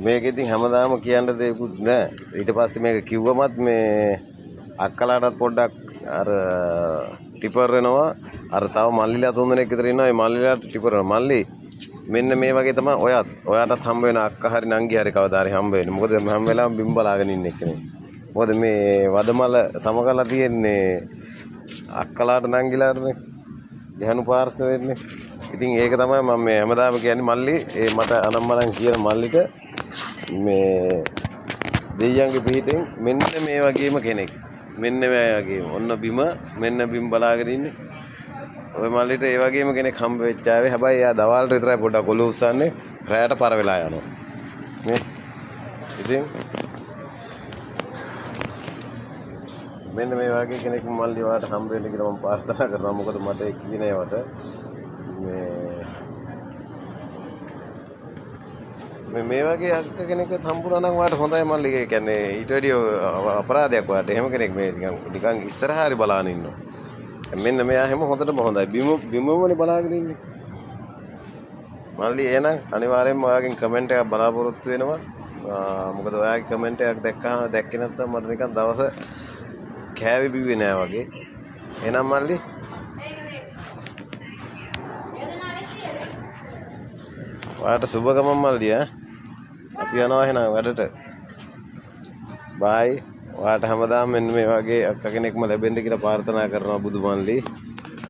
මේක ඉතින් හැමදාම කියන්න දෙයක්වත් නෑ. ඊට පස්සේ මේක කිව්වමත් මේ අක්කලාටත් පොඩ්ඩක් අර ටිපර් වෙනවා. අර තව මල්ලිලා 3 දෙනෙක් විතර ඉන්නවා. ඒ මල්ලිලාට ටිපර් වෙනවා. මල්ලි මෙන්න මේ වගේ තමයි ඔයාටත් හම්බ වෙන අක්කා හරි නංගි හරි කවදා හරි හම්බ වෙන්නේ. මොකද හැම වෙලාවෙම බිම් බලාගෙන ඉන්න එක්කනේ. මොකද මේ වදමල සමගලා තියෙන්නේ අක්කලාට නංගිලාටනේ. ගැහණු පාර්ශවයේනේ. ඉතින් ඒක තමයි මම මේ හැමදාම කියන්නේ මල්ලි ඒ මට අනම්මනම් කියන මල්ලිට මේ දෙයියන්ගේ පිටින් මෙන්න මේ වගේම කෙනෙක්. මෙන්න මේ වගේම ඔන්න බිම මෙන්න බිම් බලාගෙන ඉන්නේ. ඔය මල්ලිට ඒ වගේම කෙනෙක් හම්බ වෙච්ච ආවේ. හැබැයි එයා දවල්ට විතරයි පොඩ්ඩක් ඔලුව උස්සන්නේ. රැයට පර වෙලා යනවා. නේ. ඉතින් මෙන්න මේ වගේ කෙනෙක් මල්ලි වාට හම්බ වෙන්න කියලා මම ප්‍රාර්ථනා කරනවා. මොකද මට ඒ කියන ඒවට මේ වගේ අක්ක කෙනෙක්වත් හම්බුනා නම් වාට හොඳයි මල්ලි. ඒ කියන්නේ ඊට වැඩිය අපරාධයක් වාට. එහෙම කෙනෙක් මේ නිකන් ඉස්සරහා හරි බලාගෙන ඉන්නවා. මෙන්න මෙයා හැම හොඳටම හොඳයි. බිමමනේ බලාගෙන ඉන්නේ. මල්ලි එහෙනම් අනිවාර්යෙන්ම ඔයාගෙන් කමෙන්ට් එකක් බලාපොරොත්තු වෙනවා. මොකද ඔයාගේ කමෙන්ට් එකක් දැක්කේ නැත්නම් මට නිකන් දවස කෑවි බිව්වේ නෑ වගේ. එහෙනම් මල්ලි ඔයාට සුබ ගමන් මල්ලි ඈ. අපි යනවා එහෙනම් වැඩට. බයි. ඔයාට හැමදාම මෙන්න මේ වගේ අක්ක කෙනෙක්ම ලැබෙන්න කියලා ප්‍රාර්ථනා කරනවා බුදු මල්ලි.